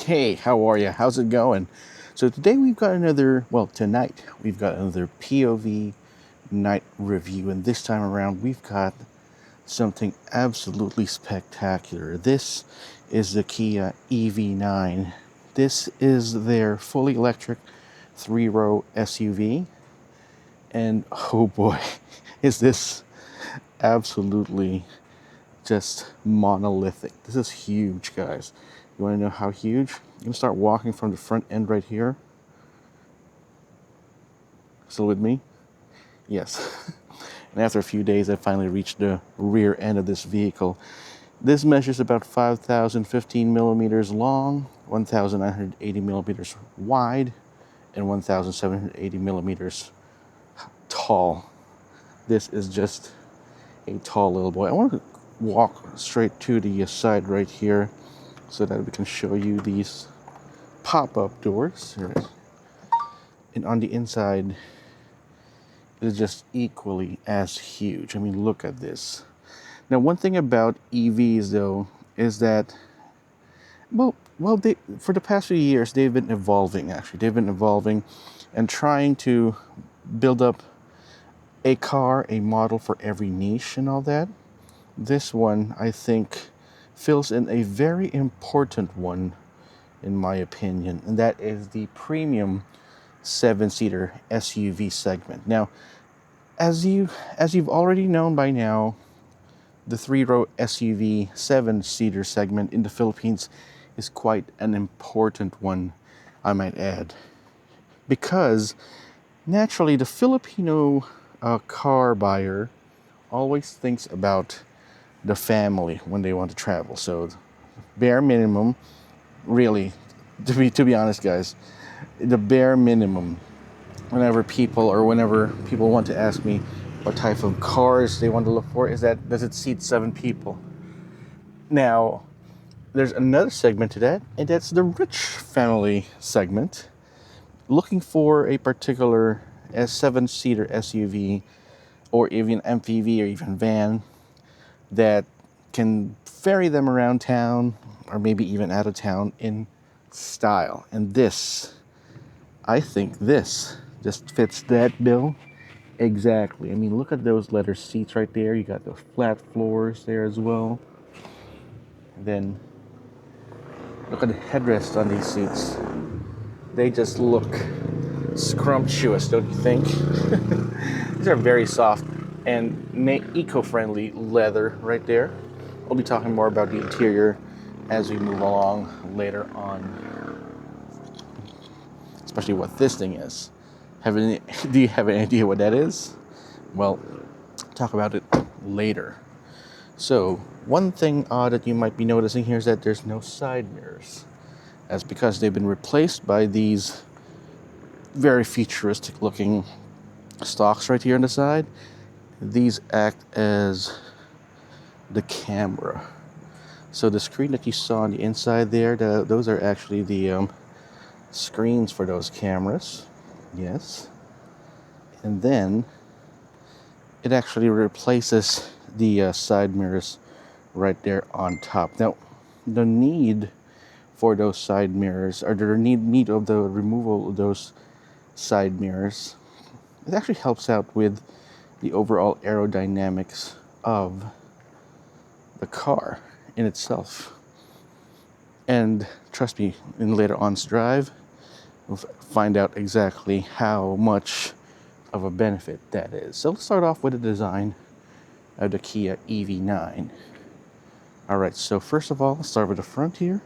Hey, how are you? How's it going? So today we've got tonight we've got another POV night review, and this time around we've got something absolutely spectacular. This is the Kia EV9. This is their fully electric 3-row SUV, and oh boy, is this absolutely just monolithic. This is huge, guys. You want to know how huge? I'm going to start walking from the front end right here. Still with me? Yes. And after a few days, I finally reached the rear end of this vehicle. This measures about 5,015 millimeters long, 1,980 millimeters wide, and 1,780 millimeters tall. This is just a tall little boy. I want to walk straight to the side right here so that we can show you these pop-up doors. And on the inside, it is just equally as huge. I mean, look at this. Now, one thing about EVs, though, is that, for the past few years, they've been evolving, actually. They've been evolving and trying to build up a car, a model for every niche and all that. This one, I think, fills in a very important one, in my opinion, and that is the premium 7-seater SUV segment. Now, as you've already known by now, the 3-row SUV 7-seater segment in the Philippines is quite an important one, I might add, because naturally the Filipino car buyer always thinks about the family when they want to travel. So bare minimum, really, to be honest, guys, the bare minimum, whenever people want to ask me what type of cars they want to look for, is that does it seat 7 people? Now, there's another segment to that, and that's the rich family segment, looking for a particular 7-seater SUV or even MPV or even van that can ferry them around town or maybe even out of town in style. And I think this just fits that bill exactly. I mean, look at those leather seats right there. You got those flat floors there as well. And then look at the headrests on these seats. They just look scrumptious, don't you think? These are very soft and eco-friendly leather right there. We'll be talking more about the interior as we move along later on, especially what this thing is. Do you have any idea what that is? Well, talk about it later. So, one thing that you might be noticing here is that there's no side mirrors. That's because they've been replaced by these very futuristic looking stalks right here on the side. These act as the camera. So the screen that you saw on the inside there, those are actually the screens for those cameras. Yes. And then it actually replaces the side mirrors right there on top. Now, the need for those side mirrors, or the need of the removal of those side mirrors, it actually helps out with the overall aerodynamics of the car in itself. And trust me, in later on's drive, we'll find out exactly how much of a benefit that is. So let's start off with the design of the Kia EV9. Alright, so first of all, let's start with the front here.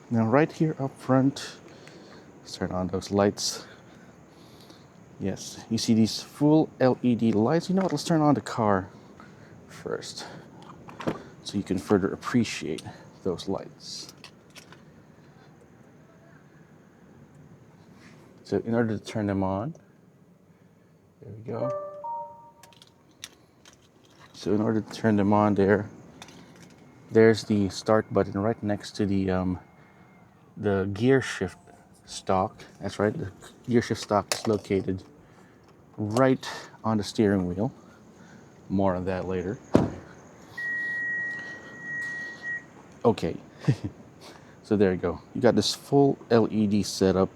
Now right here up front, let's turn on those lights. Yes, you see these full LED lights. You know what, let's turn on the car first, so you can further appreciate those lights. So in order to turn them on, there we go. So in order to turn them on there's the start button right next to the gear shift stalk. That's right, the gear shift stalk is located right on the steering wheel. More on that later. Okay. So there you go. You got this full LED setup,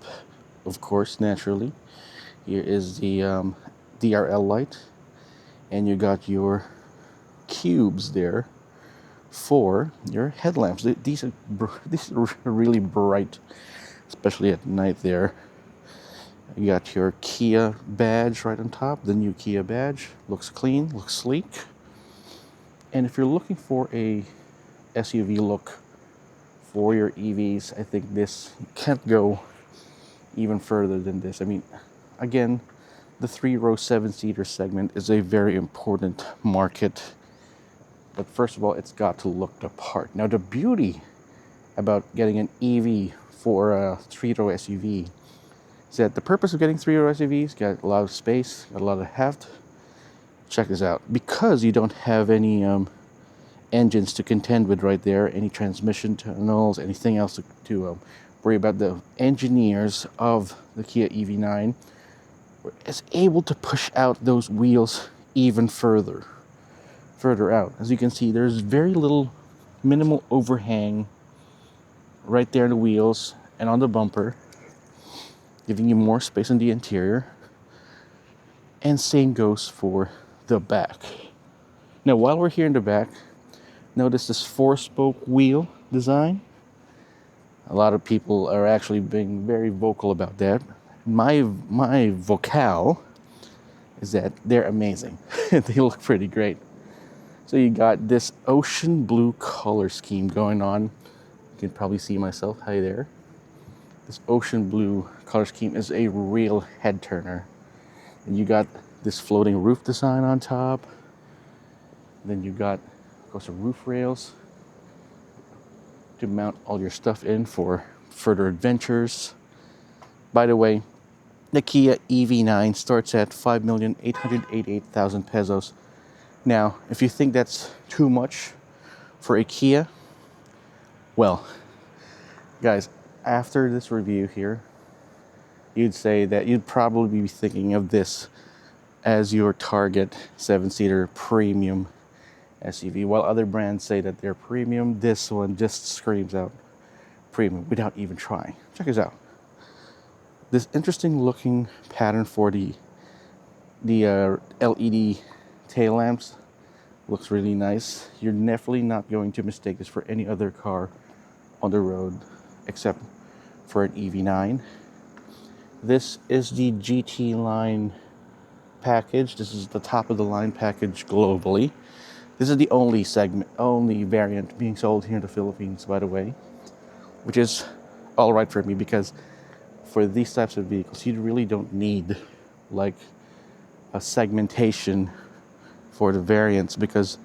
of course, naturally. Here is the DRL light, and you got your cubes there for your headlamps. These are really bright, especially at night there. You got your Kia badge right on top, the new Kia badge. Looks clean, looks sleek. And if you're looking for a SUV look for your EVs, I think this can't go even further than this. I mean, again, the 3-row 7-seater segment is a very important market. But first of all, it's got to look the part. Now, the beauty about getting an EV for a 3-row SUV is that the purpose of getting 3-row SUVs, got a lot of space, got a lot of heft. Check this out. Because you don't have any engines to contend with right there, any transmission tunnels, anything else to worry about, the engineers of the Kia EV9 is able to push out those wheels even further out. As you can see, there's very little minimal overhang right there in the wheels and on the bumper, giving you more space in the interior. And same goes for the back. Now, while we're here in the back, notice this 4-spoke wheel design. A lot of people are actually being very vocal about that. My vocal is that they're amazing. They look pretty great. So you got this ocean blue color scheme going on. You can probably see myself. Hi there. This ocean blue color scheme is a real head turner. And you got this floating roof design on top. Then you got, of course, the roof rails to mount all your stuff in for further adventures. By the way, the Kia EV9 starts at 5,888,000 pesos. Now, if you think that's too much for a Kia, well, guys, after this review here, you'd say that you'd probably be thinking of this as your target 7-seater premium SUV. While other brands say that they're premium, this one just screams out premium without even trying. Check this out. This interesting looking pattern for the LED tail lamps looks really nice. You're definitely not going to mistake this for any other car on the road except for an EV9. This is the GT-Line package. This is the top of the line package globally. This is the only variant being sold here in the Philippines, by the way, which is all right for me, because for these types of vehicles, you really don't need like a segmentation for the variants, because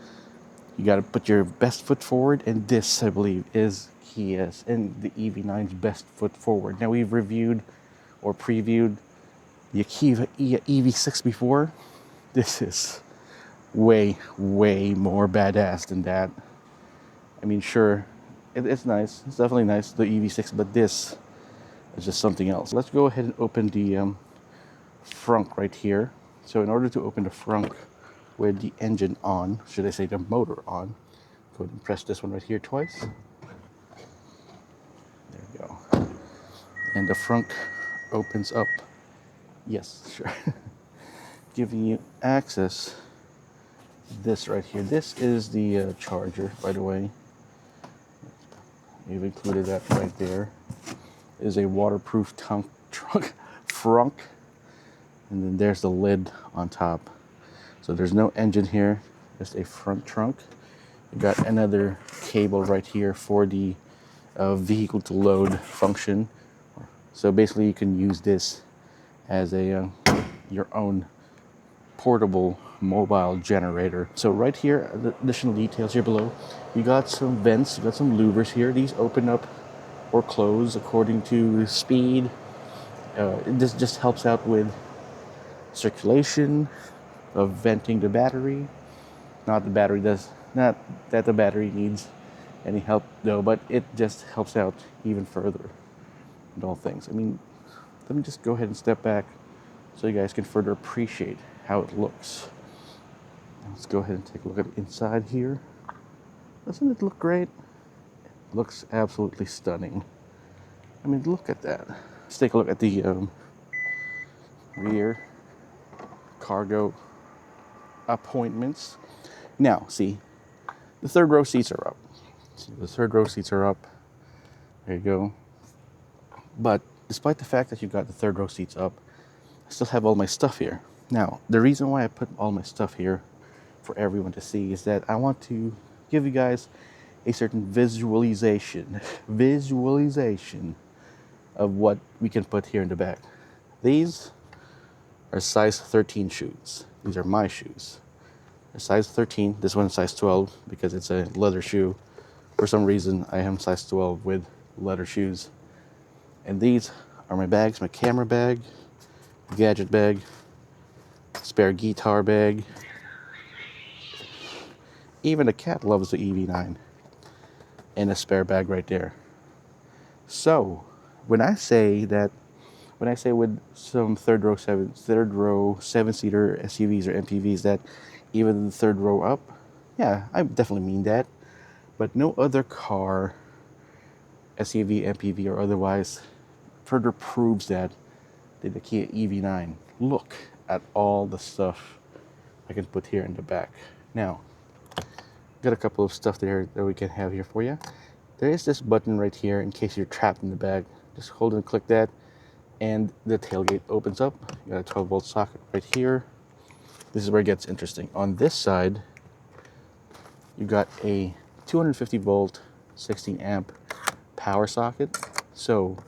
you got to put your best foot forward, and this, I believe, is Kia's and the EV9's best foot forward. Now, we've reviewed or previewed the Kia EV6 before. This is way more badass than that. I mean, sure, it's nice. It's definitely nice, the EV6, but this is just something else. Let's go ahead and open the frunk right here. So in order to open the frunk with the engine on, should I say the motor on, go ahead and press this one right here twice. There we go. And the frunk opens up. Yes, sure. Giving you access to this right here. This is the charger, by the way. We've included that right there. It is a waterproof trunk frunk. And then there's the lid on top. So there's no engine here, just a front trunk. You got another cable right here for the vehicle to load function. So basically you can use this as a your own portable mobile generator. So right here, the additional details here below, you got some vents, you got some louvers here. These open up or close according to speed. This just helps out with circulation of venting the battery. Not that the battery needs any help though, but it just helps out even further in all things. I mean, let me just go ahead and step back so you guys can further appreciate how it looks. Let's go ahead and take a look at the inside here. Doesn't it look great? Looks absolutely stunning. I mean, look at that. Let's take a look at the rear cargo appointments. Now, see, the third row seats are up. See, the third row seats are up. There you go. But despite the fact that you've got the third row seats up, I still have all my stuff here. Now, the reason why I put all my stuff here for everyone to see is that I want to give you guys a certain visualization of what we can put here in the back. These are size 13 shoes. These are my shoes. They're size 13. This one's size 12 because it's a leather shoe. For some reason, I am size 12 with leather shoes. And these are my bags, my camera bag, gadget bag, spare guitar bag. Even the cat loves the EV9. And a spare bag right there. So, when I say with some third row seven-seater SUVs or MPVs that even the third row up, yeah, I definitely mean that. But no other car, SUV, MPV, or otherwise, further proves that than the Kia EV9. Look at all the stuff I can put here in the back. Now, got a couple of stuff there that we can have here for you. There is this button right here in case you're trapped in the bag. Just hold and click that, and the tailgate opens up. You got a 12-volt socket right here. This is where it gets interesting. On this side, you got a 250-volt, 16-amp power socket. So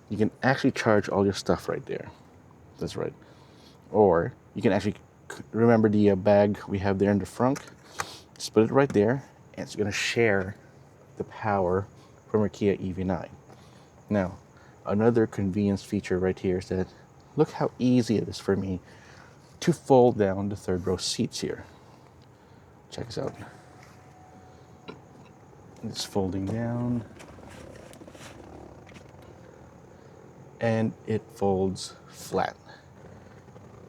you can actually charge all your stuff right there. That's right. Or you can actually remember the bag we have there in the front. Just put it right there, and it's going to share the power from our Kia EV9. Now, another convenience feature right here is that look how easy it is for me to fold down the third row seats here. Check this out. It's folding down, and it folds flat.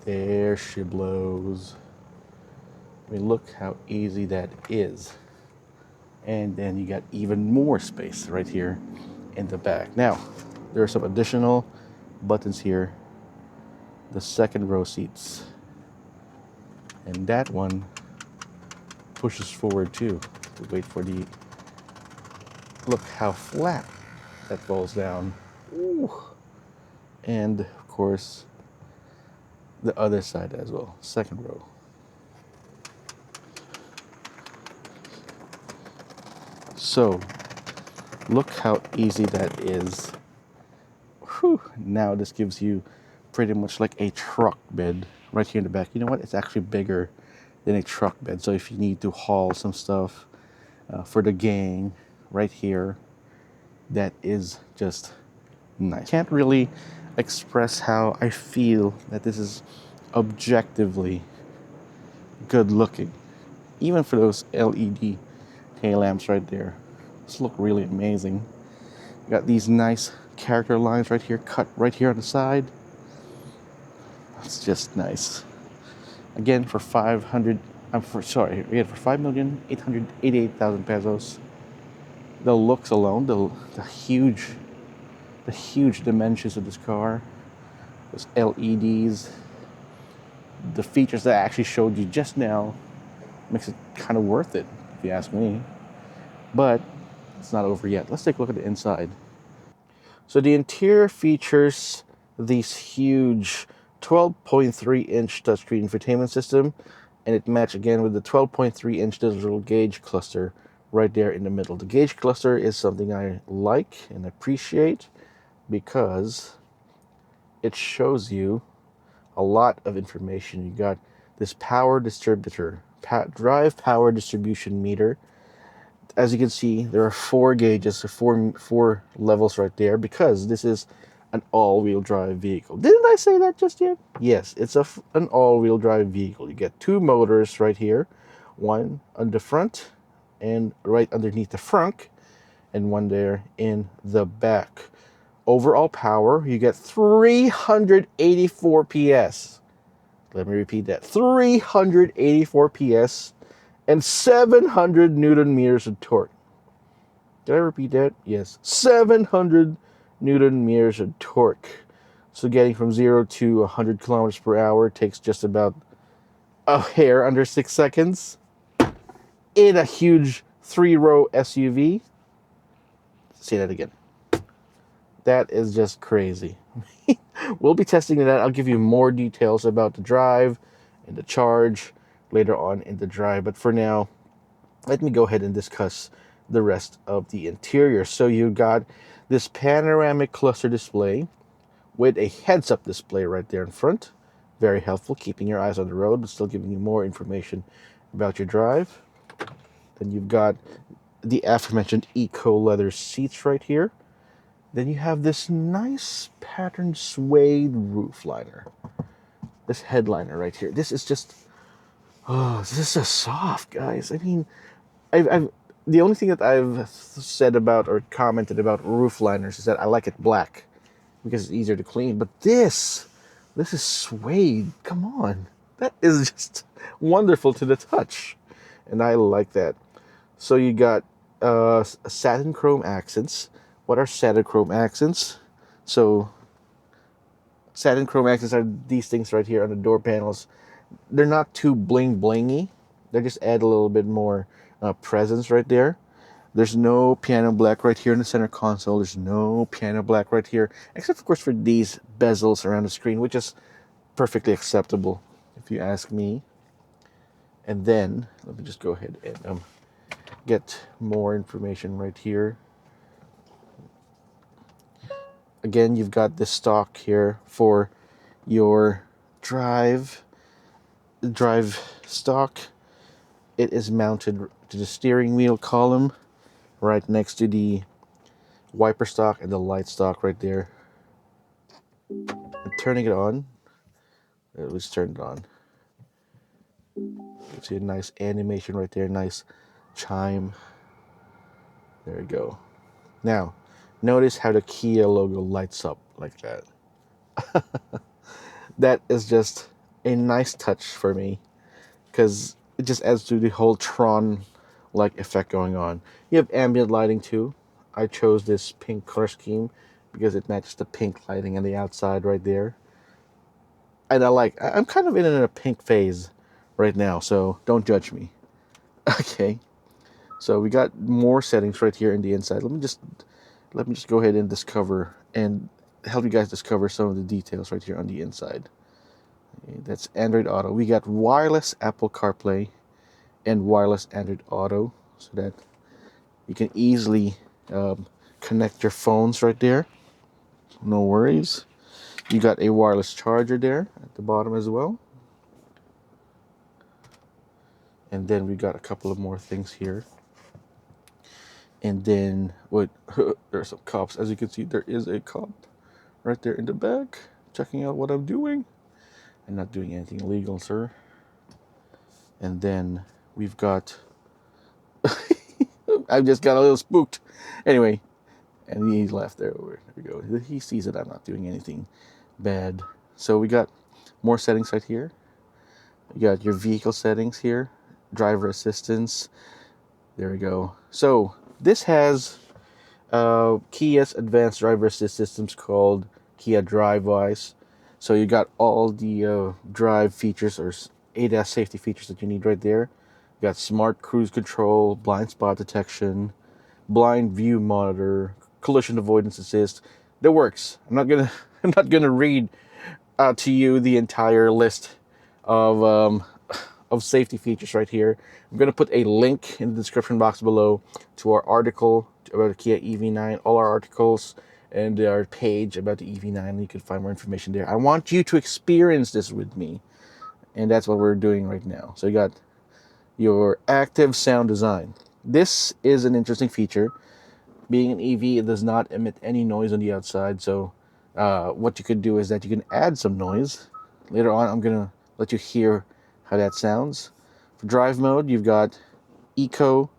There she blows. I mean, look how easy that is. And then you got even more space right here in the back. Now, there are some additional buttons here. The second row seats. And that one pushes forward too. Wait for the... Look how flat that falls down. Ooh. And, of course, the other side as well. Second row. So, look how easy that is. Whew. Now this gives you pretty much like a truck bed right here in the back. You know what? It's actually bigger than a truck bed. So if you need to haul some stuff for the gang right here, that is just nice. Can't really express how I feel that this is objectively good looking. Even for those LED tail lamps right there. This look really amazing. You got these nice character lines right here, cut right here on the side. It's just nice. Again, for 5,888,000 pesos. The looks alone, the huge dimensions of this car, those LEDs, the features that I actually showed you just now, makes it kind of worth it, if you ask me. But it's not over yet. Let's take a look at the inside. So the interior features these huge 12.3-inch touchscreen infotainment system, and it matches again with the 12.3-inch digital gauge cluster right there in the middle. The gauge cluster is something I like and appreciate because it shows you a lot of information. You got this power distributor, drive power distribution meter. As you can see, there are 4 gauges, or four levels right there, because this is an all-wheel drive vehicle. Didn't I say that just yet? Yes, it's an all-wheel drive vehicle. You get 2 motors right here, one on the front and right underneath the front, and one there in the back. Overall power, you get 384 PS. Let me repeat that. 384 PS and 700 Newton meters of torque. Did I repeat that? Yes. 700 Newton meters of torque. So getting from 0 to 100 kilometers per hour takes just about a hair under 6 seconds. In a huge 3-row SUV. Say that again. That is just crazy. We'll be testing that. I'll give you more details about the drive and the charge later on in the drive. But for now, let me go ahead and discuss the rest of the interior. So you got this panoramic cluster display with a heads-up display right there in front. Very helpful, keeping your eyes on the road, but still giving you more information about your drive. Then you've got the aforementioned eco leather seats right here. Then you have this nice patterned suede roof liner. This headliner right here. This is just, oh, this is just soft, guys. I mean, I've the only thing that I've said about or commented about roof liners is that I like it black because it's easier to clean. But this is suede. Come on. That is just wonderful to the touch. And I like that. So you got satin chrome accents. What are satin chrome accents? So satin chrome accents are these things right here on the door panels. They're not too bling blingy. They just add a little bit more presence right there. There's no piano black right here in the center console. There's no piano black right here, except of course for these bezels around the screen, which is perfectly acceptable if you ask me. And then let me just go ahead and get more information right here. Again, you've got this stock here for your drive stock. It is mounted to the steering wheel column right next to the wiper stock and the light stock right there. And turning it on, let's turn it on. You see a nice animation right there, nice chime. There we go. Now, notice how the Kia logo lights up like that. That is just a nice touch for me because it just adds to the whole Tron-like effect going on. You have ambient lighting too. I chose this pink color scheme because it matches the pink lighting on the outside right there. And I'm kind of in a pink phase right now, so don't judge me. Okay, so we got more settings right here in the inside. Let me just go ahead and discover and help you guys discover some of the details right here on the inside. Okay, that's Android Auto. We got wireless Apple CarPlay and wireless Android Auto, so that you can easily connect your phones right there. No worries. You got a wireless charger there at the bottom as well. And then we got a couple of more things here. And then what? There are some cops. As you can see, there is a cop right there in the back checking out what I'm doing. I'm not doing anything illegal, sir. And then we've got I just got a little spooked. Anyway, and he left there. There we go. He sees that I'm not doing anything bad. So we got more settings right here. You got your vehicle settings here, driver assistance. There we go. So this has Kia's advanced driver assist systems called Kia DriveWise. So you got all the drive features or ADAS safety features that you need right there. You got smart cruise control, blind spot detection, blind view monitor, collision avoidance assist. That works. I'm not gonna read to you the entire list of safety features right here. I'm gonna put a link in the description box below to our article about the Kia EV9, all our articles, and our page about the EV9. You can find more information there. I want you to experience this with me, and that's what we're doing right now. So you got your active sound design. This is an interesting feature. Being an EV, it does not emit any noise on the outside. So what you could do is that you can add some noise. Later on, I'm gonna let you hear how that sounds. For drive mode, you've got Eco,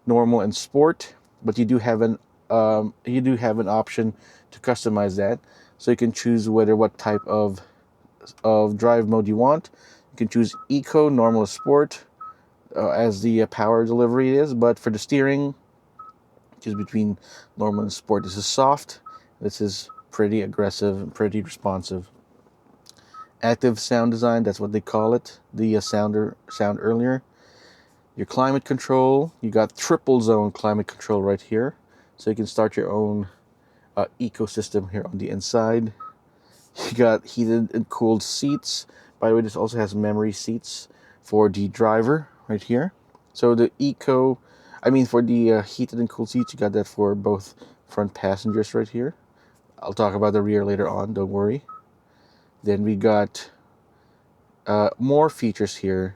Normal, and Sport, but you do have an option to customize that. So you can choose what type of drive mode you want. You can choose Eco, Normal, or Sport as the power delivery is, but for the steering, Choose between normal and sport. This is soft. This is pretty aggressive and pretty responsive. Active sound design, that's what they call it. The sound earlier. Your climate control, you got triple zone climate control right here. So you can start your own ecosystem here on the inside. You got heated and cooled seats. By the way, this also has memory seats for the driver right here. So the for the heated and cooled seats, you got that for both front passengers right here. I'll talk about the rear later on, don't worry. Then we got more features here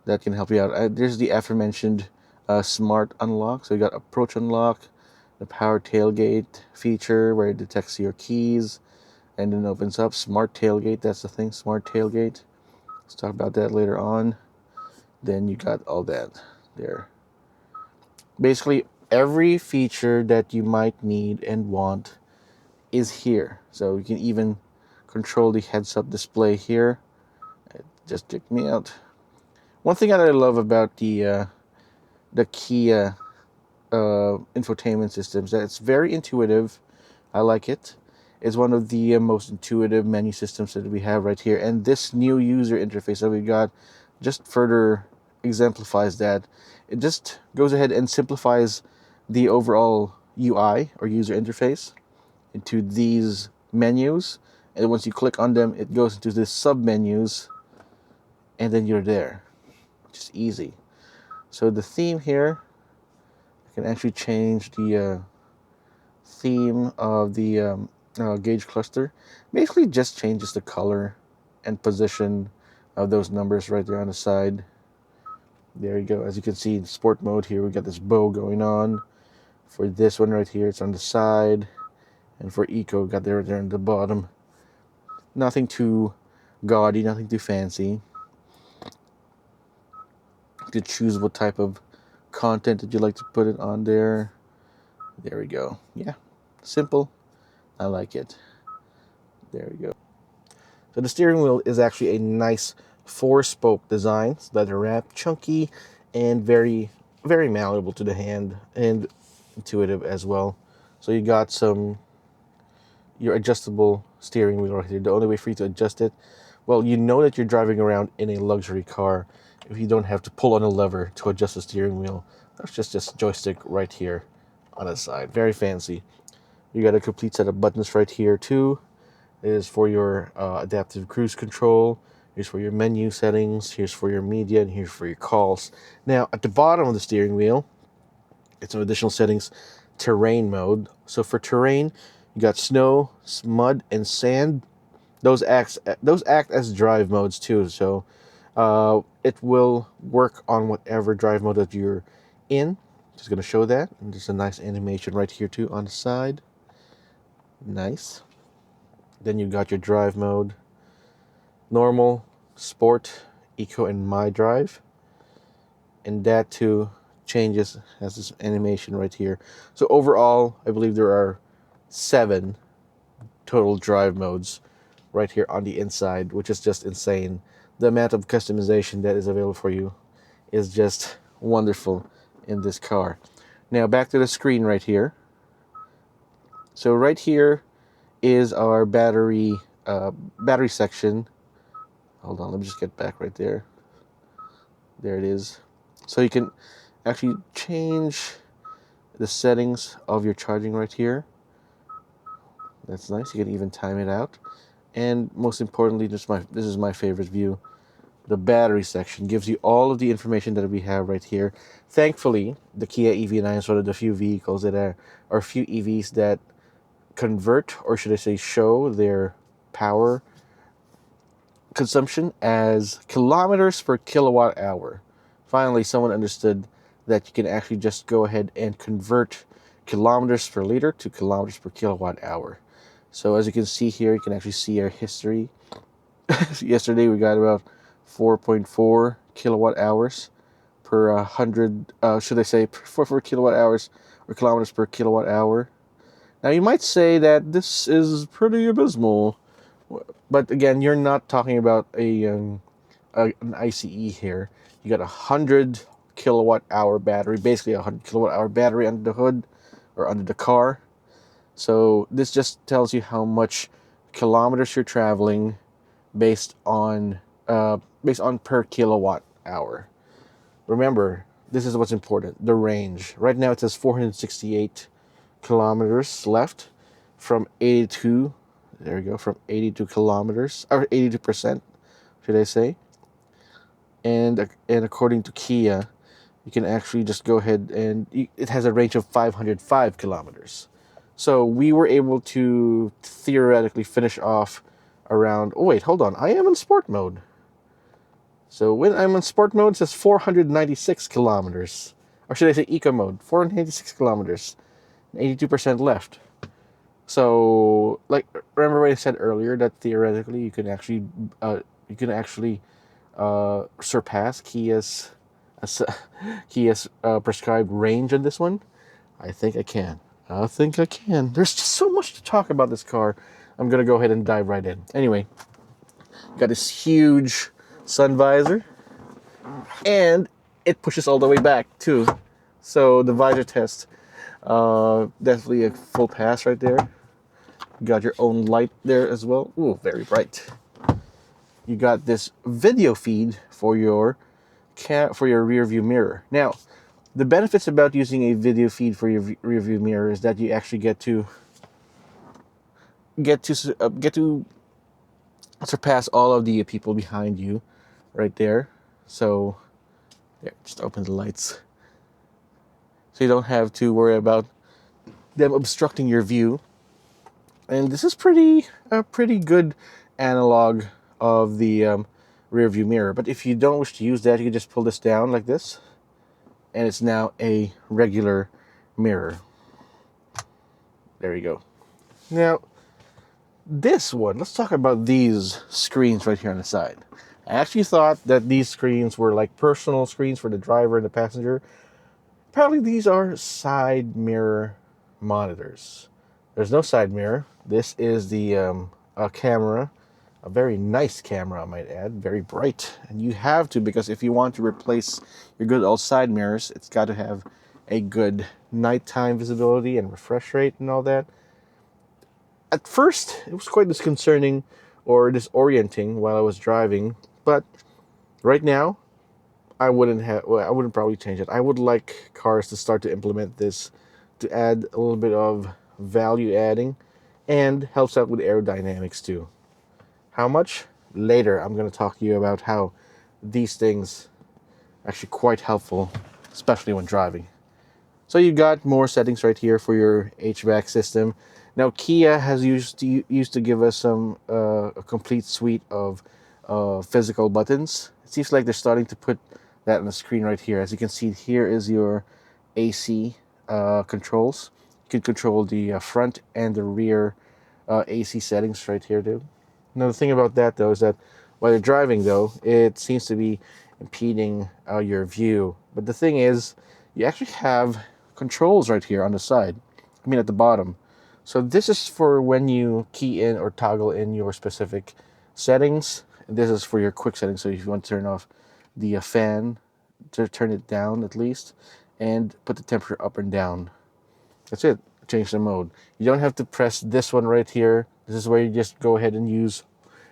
that can help you out. There's the aforementioned smart unlock. So you got approach unlock, the power tailgate feature where it detects your keys and then opens up. Smart tailgate, that's the thing, smart tailgate. Let's talk about that later on. Then you got all that there. Basically, every feature that you might need and want is here. So you can even control the heads-up display here. It just checked me out. One thing that I love about the Kia infotainment systems that it's very intuitive. I like it. It's one of the most intuitive menu systems that we have right here, and this new user interface that we got just further exemplifies that. It just goes ahead and simplifies the overall UI or user interface into these menus, and once you click on them, it goes into the sub menus, and then you're there. Just easy. So the theme here, I can actually change the theme of the gauge cluster. Basically just changes the color and position of those numbers right there on the side. There you go. As you can see in sport mode here, we got this bow going on. For this one right here, it's on the side. And for eco, got there on the bottom. Nothing too gaudy, nothing too fancy. You could choose what type of content that you'd like to put it on there. There we go. Yeah, simple. I like it. There we go. So the steering wheel is actually a nice 4-spoke design. It's leather wrapped, chunky, and very, very malleable to the hand and intuitive as well. So you got your adjustable steering wheel right here. The only way for you to adjust it, well, you know that you're driving around in a luxury car if you don't have to pull on a lever to adjust the steering wheel. That's just this joystick right here on the side. Very fancy. You got a complete set of buttons right here too. It is for your adaptive cruise control. Here's for your menu settings. Here's for your media, and here's for your calls. Now, at the bottom of the steering wheel, it's some additional settings. Terrain mode. So for terrain, you got snow, mud, and sand. Those act as drive modes too. So it will work on whatever drive mode that you're in. Just going to show that. And there's a nice animation right here too on the side. Nice. Then you got your drive mode. Normal, sport, eco, and my drive. And that too changes, has this animation right here. So overall, I believe there are 7 total drive modes right here on the inside, which is just insane. The amount of customization that is available for you is just wonderful in this car. Now back to the screen right here. So right here is our battery section. Hold on, let me just get back right there. There it is. So you can actually change the settings of your charging right here. That's nice. You can even time it out. And most importantly, this is my favorite view. The battery section gives you all of the information that we have right here. Thankfully, the Kia EV9 is one of the few vehicles that are few EVs that convert, or should I say show, their power consumption as kilometers per kilowatt hour. Finally, someone understood that you can actually just go ahead and convert kilometers per liter to kilometers per kilowatt hour. So as you can see here, you can actually see our history. Yesterday we got about 4.4 kilowatt hours per 100, should I say 4 kilowatt hours or kilometers per kilowatt hour. Now you might say that this is pretty abysmal, but again, you're not talking about an ICE here. You got 100 kilowatt hour battery, basically 100 kilowatt hour battery under the hood. or under the car. So this just tells you how much kilometers you're traveling based on per kilowatt hour. Remember, this is what's important, the range. Right now it says 468 kilometers left from 82. There we go, from 82 kilometers, or 82%, should I say. And according to Kia, you can actually just go ahead and it has a range of 505 kilometers. So we were able to theoretically finish off around, oh wait, hold on, I am in sport mode. So when I'm in sport mode, it says 496 kilometers. Or should I say eco mode, 496 kilometers, 82% left. So, like, remember what I said earlier that theoretically you can actually surpass Kia's prescribed range on this one? I think I can. There's just so much to talk about this car. I'm going to go ahead and dive right in. Anyway, got this huge sun visor. And it pushes all the way back, too. So the visor test, definitely a full pass right there. You got your own light there as well. Ooh, very bright. You got this video feed for your rear view mirror. Now, the benefits about using a video feed for your rear view mirror is that you actually get to surpass all of the people behind you, right there. So, there, just open the lights, so you don't have to worry about them obstructing your view. And this is a pretty good analog of the rear view mirror. But if you don't wish to use that, you can just pull this down like this, and it's now a regular mirror. There you go. Now, this one, let's talk about these screens right here on the side. I actually thought that these screens were like personal screens for the driver and the passenger. Apparently these are side mirror monitors. There's no side mirror. This is the a camera, a very nice camera, I might add, very bright. And you have to, because if you want to replace your good old side mirrors, it's got to have a good nighttime visibility and refresh rate and all that. At first, it was quite disconcerting or disorienting while I was driving, but right now, I wouldn't probably change it. I would like cars to start to implement this to add a little bit of value adding and helps out with aerodynamics too. How much? Later, I'm going to talk to you about how these things are actually quite helpful, especially when driving. So you got more settings right here for your HVAC system. Now, Kia has used to give us a complete suite of physical buttons. It seems like they're starting to put that on the screen right here. As you can see, here is your AC controls. You can control the front and the rear AC settings right here, too. Now, the thing about that, though, is that while you're driving, though, it seems to be impeding your view. But the thing is, you actually have controls right here on the side. I mean, at the bottom. So this is for when you key in or toggle in your specific settings. This is for your quick settings. So if you want to turn off the fan, to turn it down at least, and put the temperature up and down. That's it. Change the mode. You don't have to press this one right here. This is where you just go ahead and use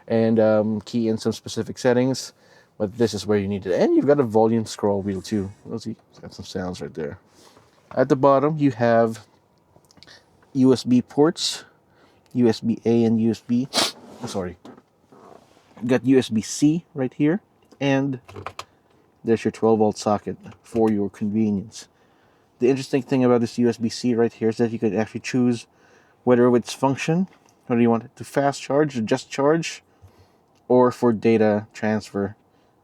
and key in some specific settings. But this is where you need it. And you've got a volume scroll wheel too. Let's see, it's got some sounds right there. At the bottom, you have USB ports, USB-A and USB. Sorry. You got USB-C right here, and there's your 12-volt socket for your convenience. The interesting thing about this USB-C right here is that you can actually choose whether it's function, whether you want it to fast charge or just charge, or for data transfer.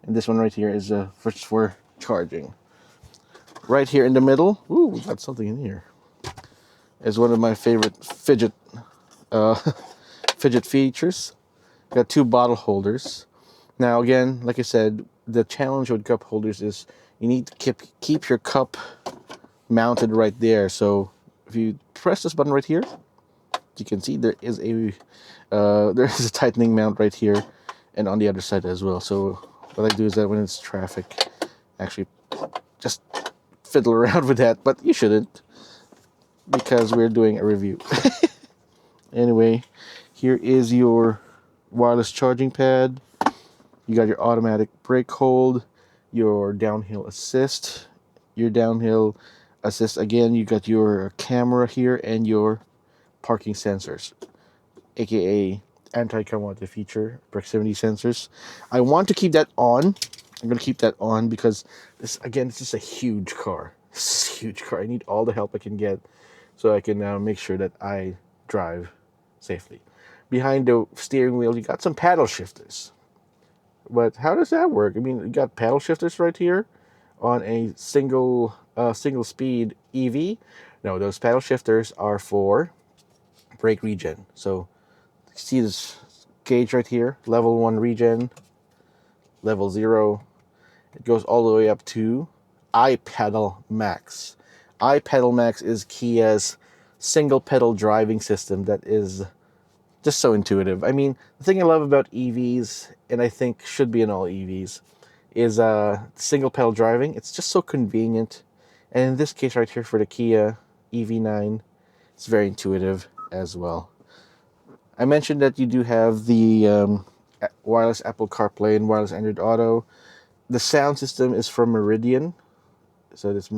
And this one right here is for charging. Right here in the middle, ooh, we got something in here, is one of my favorite fidget features. Got two bottle holders. Now again, like I said, the challenge with cup holders is you need to keep your cup mounted right there. So if you press this button right here, you can see there is a tightening mount right here and on the other side as well. So what I do is that when it's traffic, actually just fiddle around with that, but you shouldn't. because we're doing a review. Anyway, here is your wireless charging pad. You got your automatic brake hold, your downhill assist. Your downhill assist again, you got your camera here and your parking sensors, aka anti-commodity feature proximity sensors. I want to keep that on. I'm going to keep that on because this is a huge car. This is a huge car. I need all the help I can get so I can now make sure that I drive safely. Behind the steering wheel, you got some paddle shifters. But how does that work? I mean, you got paddle shifters right here on a single speed EV. No, those paddle shifters are for brake regen. So see this gauge right here, level 1 regen, level 0. It goes all the way up to iPedal Max. iPedal Max is Kia's single pedal driving system that is just so intuitive. I mean, the thing I love about EVs, and I think should be in all EVs, is single pedal driving. It's just so convenient. And in this case right here for the Kia EV9, it's very intuitive as well. I mentioned that you do have the wireless Apple CarPlay and wireless Android Auto. The sound system is from Meridian. So it's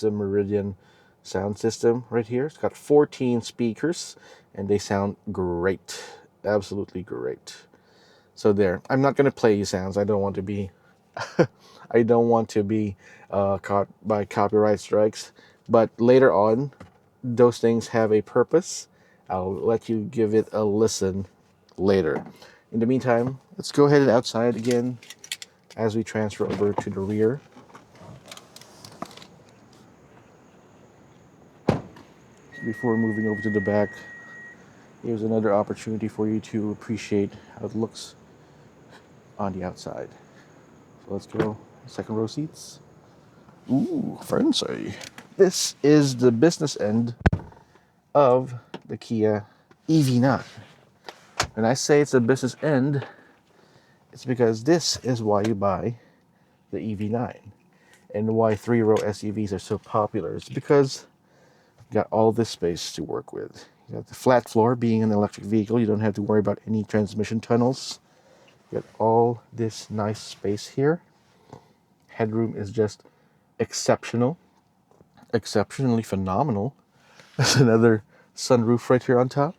a Meridian sound system right here. It's got 14 speakers and they sound great. Absolutely great. So there. I'm not going to play you sounds. I don't want to be caught by copyright strikes. But later on, those things have a purpose. I'll let you give it a listen later. In the meantime, let's go ahead and outside again as we transfer over to the rear. Before moving over to the back, here's another opportunity for you to appreciate how it looks on the outside. So let's go. Second row seats. Ooh, fancy. This is the business end of the Kia EV9. When I say it's a business end, it's because this is why you buy the EV9 and why 3-row SUVs are so popular. It's because you got all this space to work with. You got the flat floor. Being an electric vehicle, you don't have to worry about any transmission tunnels. You got all this nice space here. Headroom is just exceptional, exceptionally phenomenal. There's another sunroof right here on top.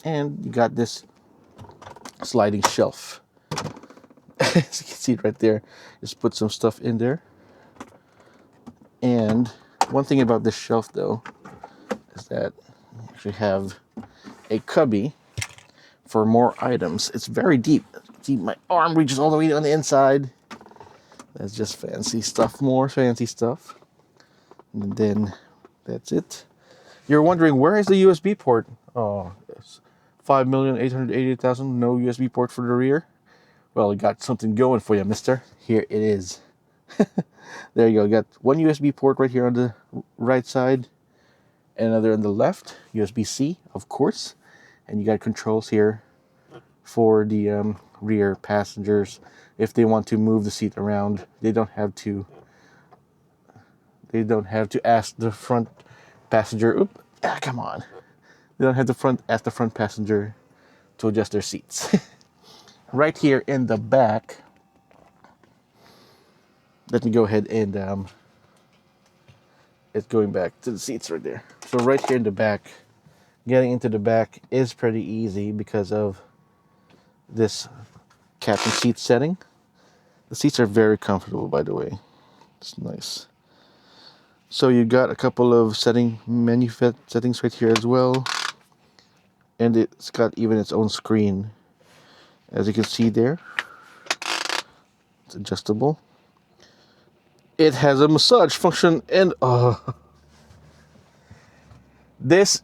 And you got this sliding shelf. As you can see right there, just put some stuff in there. And one thing about this shelf though is that you actually have a cubby for more items. It's very deep. See, my arm reaches all the way on the inside. That's just fancy stuff, more fancy stuff. And then that's it. You're wondering, where is the USB port? Oh, it's 5,880,000, no USB port for the rear. Well, you got something going for you, mister. Here it is. There you go. You got one USB port right here on the right side, and another on the left. USB-C, of course. And you got controls here for the rear passengers. If they want to move the seat around, they don't have to ask the front passenger. Come on. They don't have to ask the front passenger to adjust their seats. Right here in the back, let me go ahead and it's going back to the seats right there. So right here in the back, getting into the back is pretty easy because of this captain seat setting. The seats are very comfortable, by the way. It's nice. So you got a couple of menu settings right here as well. And it's got even its own screen. As you can see there, it's adjustable. It has a massage function and this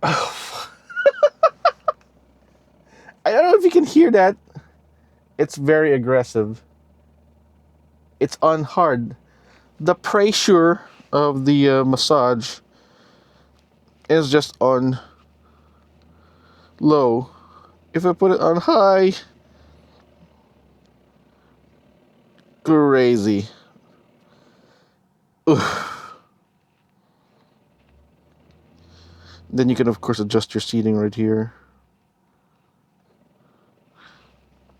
I don't know if you can hear that. It's very aggressive. It's on hard. The pressure of the massage is just on low. If I put it on high, crazy. Ugh. Then you can, of course, adjust your seating right here.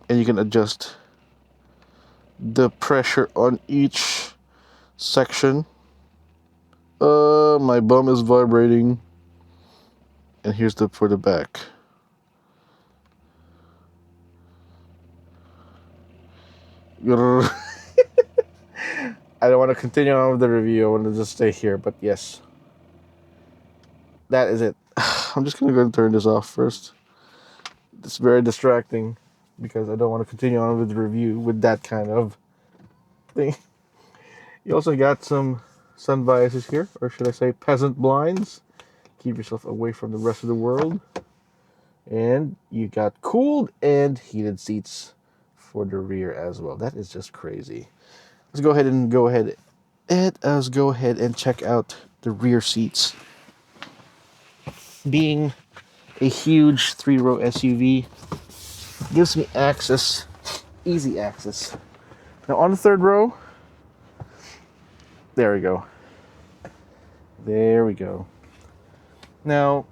And you can adjust the pressure on each section. My bum is vibrating. And here's the for the back. I don't want to continue on with the review. I want to just stay here, but yes. That is it. I'm just going to go and turn this off first. It's very distracting because I don't want to continue on with the review with that kind of thing. You also got some sun visors here, or should I say peasant blinds. Keep yourself away from the rest of the world. And you got cooled and heated seats for the rear as well. That is just crazy. Let's go ahead and check out the rear seats. Being a huge 3-row SUV gives me access, easy access. Now on the 3rd row, there we go. There we go. Now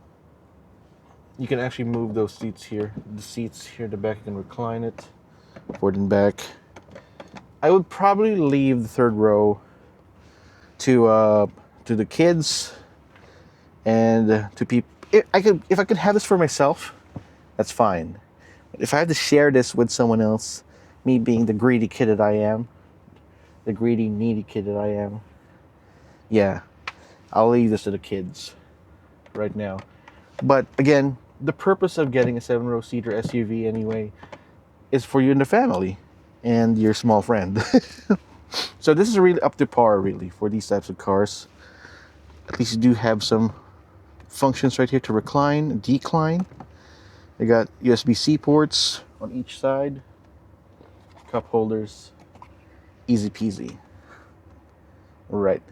you can actually move those seats here. The seats here in the back, you can recline it forward and back. I would probably leave the 3rd row to the kids and to people. If I could have this for myself, that's fine. But if I have to share this with someone else, me being the greedy kid that I am, the greedy, needy kid that I am, yeah, I'll leave this to the kids right now. But again, the purpose of getting a 7-row seater SUV anyway is for you and the family and your small friend. So this is really up to par, really, for these types of cars. At least you do have some functions right here to recline, decline. You got USB-C ports on each side, cup holders, easy peasy. Right.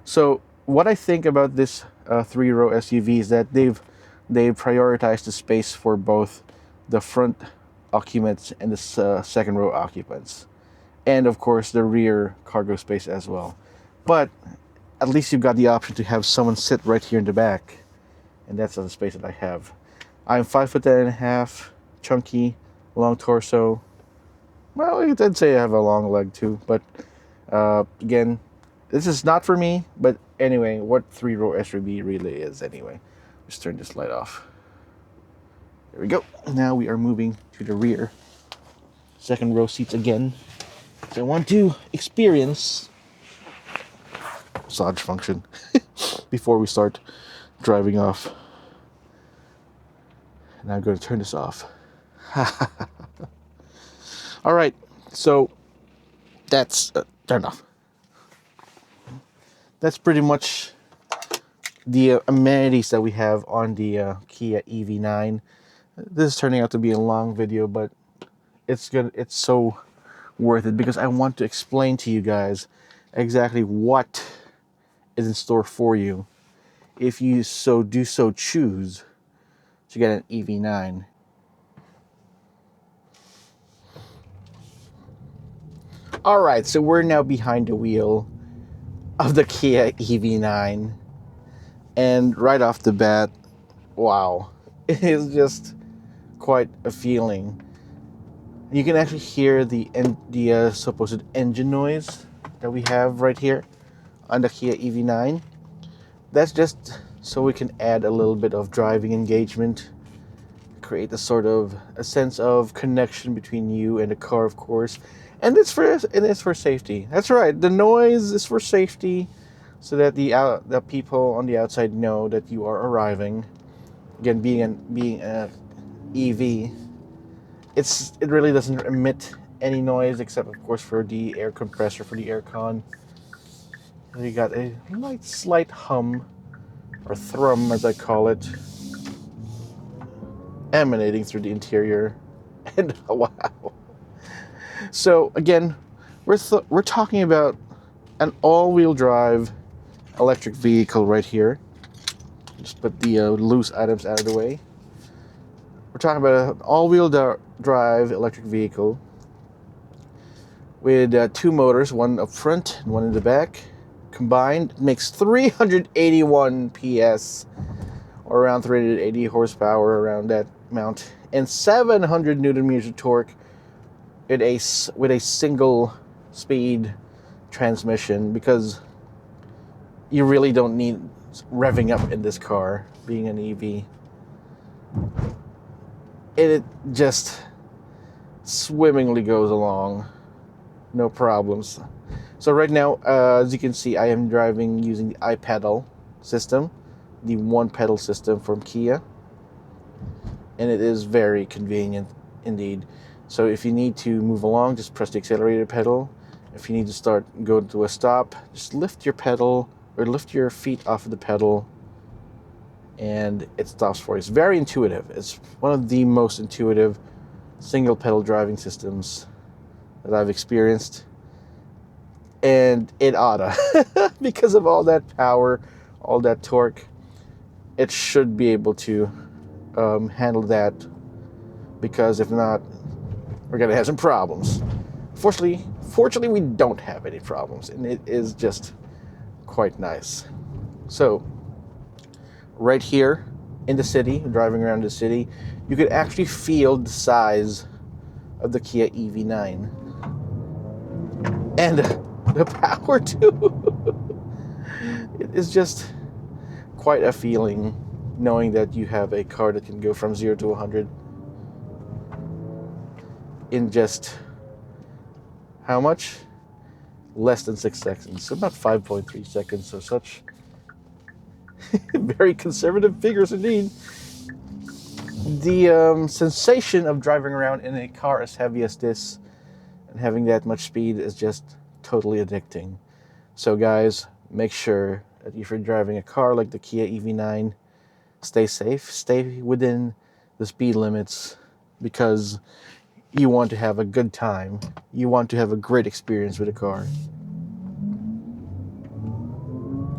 So what I think about this 3-row SUV is that they've prioritized the space for both the front occupants and the 2nd row occupants, and of course the rear cargo space as well. But at least you've got the option to have someone sit right here in the back, and that's the space that I have. I'm 5'10.5", chunky, long torso. Well, you did say I have a long leg too, but again, this is not for me. But anyway, what 3-row SUV really is anyway. Just turn this light off. There we go. Now we are moving to the rear 2nd row seats again. So I want to experience massage function before we start driving off. And I'm going to turn this off. All right, so that's turned off. That's pretty much the amenities that we have on the Kia EV9. This is turning out to be a long video, but it's so worth it because I want to explain to you guys exactly what is in store for you if you so choose to get an EV9. All right, so we're now behind the wheel of the Kia EV9, and right off the bat, wow, it is just quite a feeling. You can actually hear the supposed engine noise that we have right here on the Kia EV9. That's just so we can add a little bit of driving engagement, create a sense of connection between you and the car, of course. And it's for safety. That's right. The noise is for safety, so that the people on the outside know that you are arriving. Again, being an EV, it really doesn't emit any noise except, of course, for the air compressor, for the aircon. And you got a slight hum, or thrum as I call it, emanating through the interior. And wow. So again, we're talking about an all-wheel drive electric vehicle right here. Just put the loose items out of the way. We're talking about an all-wheel drive electric vehicle with 2 motors, one up front and one in the back. Combined, it makes 381 PS, or around 380 horsepower, around that amount, and 700 newton meters of torque with a single speed transmission, because you really don't need revving up in this car, being an EV. It just swimmingly goes along, no problems. So right now, as you can see, I am driving using the iPedal system, the one pedal system from Kia, and it is very convenient indeed. So if you need to move along, just press the accelerator pedal. If you need to go to a stop, just lift your pedal or lift your feet off of the pedal, and it stops for you. It's very intuitive. It's one of the most intuitive single pedal driving systems that I've experienced, and it oughta because of all that power, all that torque. It should be able to handle that, because if not, we're gonna have some problems. Fortunately, we don't have any problems, and it is just quite nice. So, right here in the city, driving around the city, you could actually feel the size of the Kia EV9 and the power too. It is just quite a feeling knowing that you have a car that can go from 0 to 100 in just how much? Less than 6 seconds. So about 5.3 seconds. So such very conservative figures indeed. The sensation of driving around in a car as heavy as this and having that much speed is just totally addicting. So guys, make sure that if you're driving a car like the Kia EV9, stay safe, stay within the speed limits, because you want to have a good time. You want to have a great experience with a car.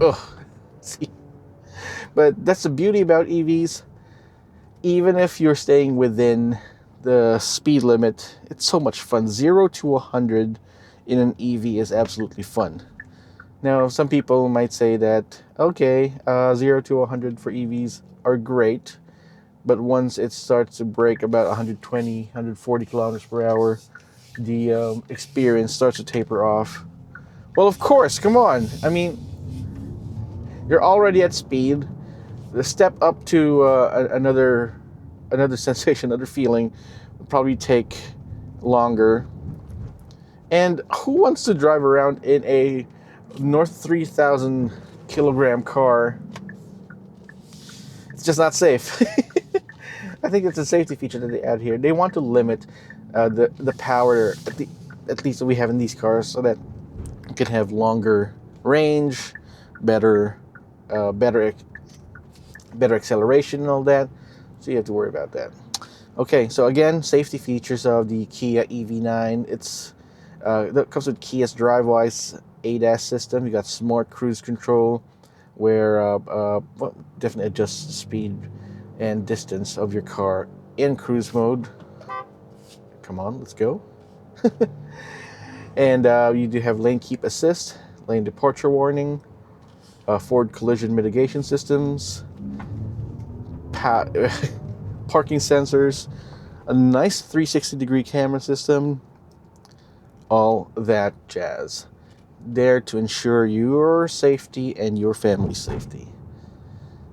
Ugh. See? But that's the beauty about EVs. Even if you're staying within the speed limit, it's so much fun. 0 to 100 in an EV is absolutely fun. Now, some people might say that, okay, 0 to 100 for EVs are great, but once it starts to break about 120, 140 kilometers per hour, the experience starts to taper off. Well, of course, come on. I mean, you're already at speed. The step up to another sensation, another feeling, would probably take longer. And who wants to drive around in a North 3,000 kilogram car? It's just not safe. I think it's a safety feature that they add here. They want to limit the power, at least that we have in these cars, so that you can have longer range, better acceleration and all that. So you have to worry about that. Okay, so again, safety features of the Kia EV9. That comes with Kia's DriveWise ADAS system. You got smart cruise control, where definitely adjusts the speed and distance of your car in cruise mode. Come on, let's go. And you do have lane keep assist, lane departure warning, forward collision mitigation systems, parking sensors, a nice 360-degree camera system, all that jazz. There to ensure your safety and your family's safety.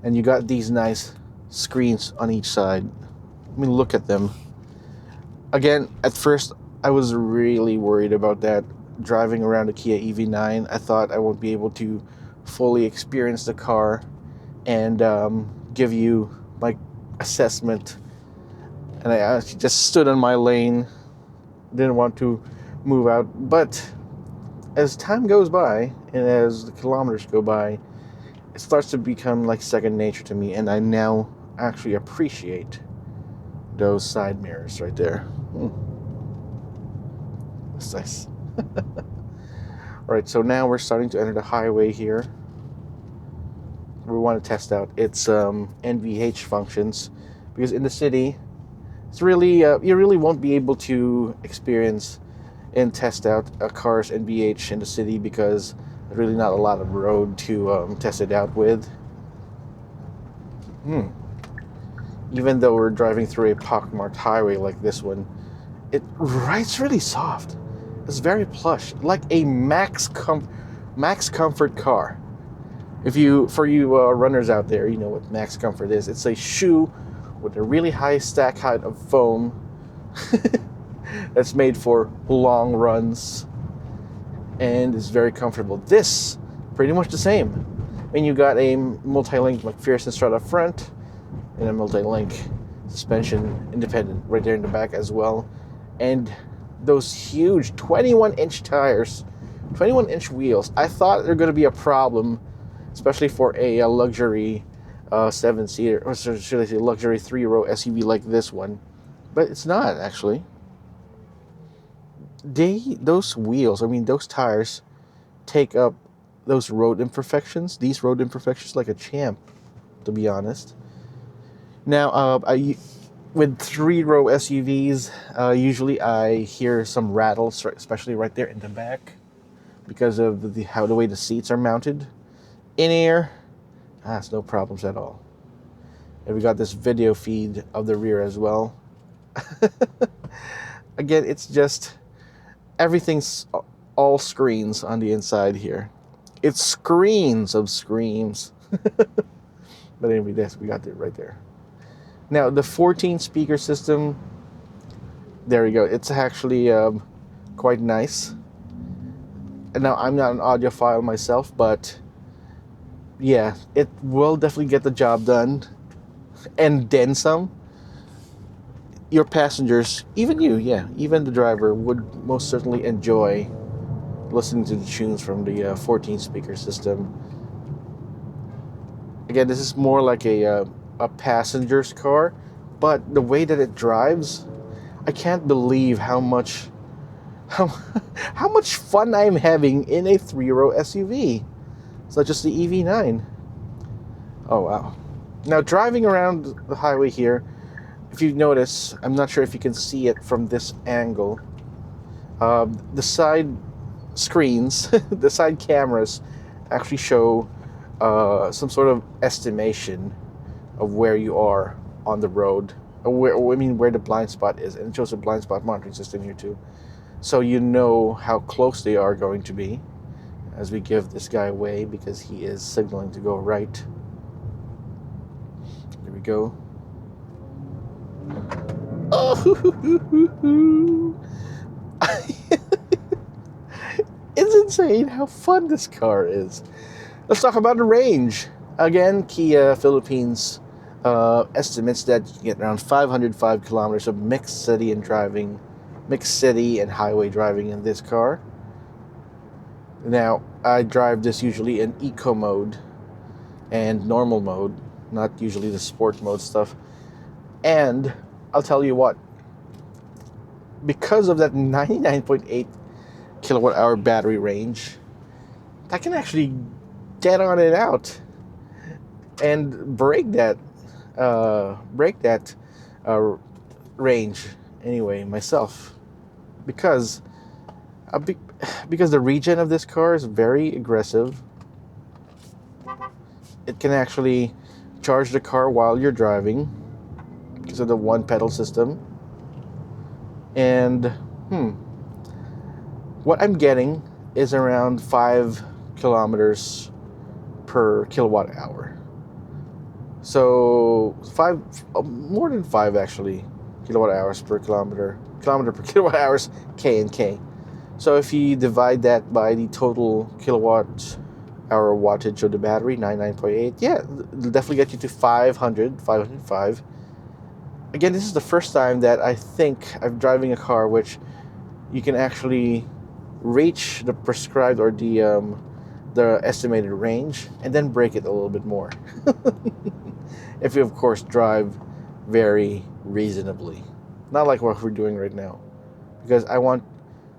And you got these nice screens on each side. I mean, look at them. Again, at first, I was really worried about that. Driving around a Kia EV9, I thought I won't be able to fully experience the car and give you my assessment. And I actually just stood on my lane, didn't want to move out. But as time goes by and as the kilometers go by, it starts to become like second nature to me, and I now actually appreciate those side mirrors right there. That's nice. Alright, so now we're starting to enter the highway here. We want to test out its NVH functions, because in the city, it's really you really won't be able to experience and test out a car's NVH in the city, because there's really not a lot of road to test it out with. Even though we're driving through a pockmarked highway like this one, it rides really soft. It's very plush, like a max comfort car. For you runners out there, you know what max comfort is. It's a shoe with a really high stack height of foam that's made for long runs and is very comfortable. This, pretty much the same. I mean, you got a multi-link McPherson strut up front and a multi-link suspension independent right there in the back as well. And those huge 21-inch tires, 21-inch wheels. I thought they're going to be a problem, especially for a luxury 7-seater, or should I say luxury 3-row SUV like this one. But it's not, actually. Those wheels, I mean, those tires take up these road imperfections like a champ, to be honest. Now, with 3-row SUVs, usually I hear some rattles, especially right there in the back, because of the way the seats are mounted. In air, it's no problems at all. And we got this video feed of the rear as well. Again, it's just everything's all screens on the inside here. It's screens of screams. But anyway, we got it right there. Now, the 14 speaker system, there we go. It's actually quite nice. And now, I'm not an audiophile myself, but yeah, it will definitely get the job done. And then some. Your passengers, even you, even the driver, would most certainly enjoy listening to the tunes from the 14 speaker system. Again, this is more like a passenger's car, but the way that it drives, I can't believe how much fun I'm having in a 3-row SUV, such as the EV9. Oh wow! Now, driving around the highway here, if you notice, I'm not sure if you can see it from this angle. The side screens, the side cameras, actually show some sort of estimation of where you are on the road, where the blind spot is, and it shows a blind spot monitoring system here too, so you know how close they are going to be as we give this guy away because he is signaling to go right. There we go. Oh, it's insane how fun this car is. Let's talk about the range. Again, Kia Philippines estimates that you can get around 505 kilometers of mixed city and highway driving in this car. Now, I drive this usually in eco mode and normal mode, not usually the sport mode stuff. And I'll tell you what, because of that 99.8 kilowatt hour battery range, I can actually get on it out and break that range anyway myself, because the regen of this car is very aggressive. It can actually charge the car while you're driving because of the one pedal system. And what I'm getting is around 5 kilometers per kilowatt hour. So more than 5 actually kilowatt hours per kilometer per kilowatt hours, K and K. So if you divide that by the total kilowatt hour wattage of the battery, 99.8, it'll definitely get you to 505. Again, this is the first time that I think I'm driving a car which you can actually reach the prescribed or the estimated range and then break it a little bit more. If you, of course, drive very reasonably. Not like what we're doing right now. Because I want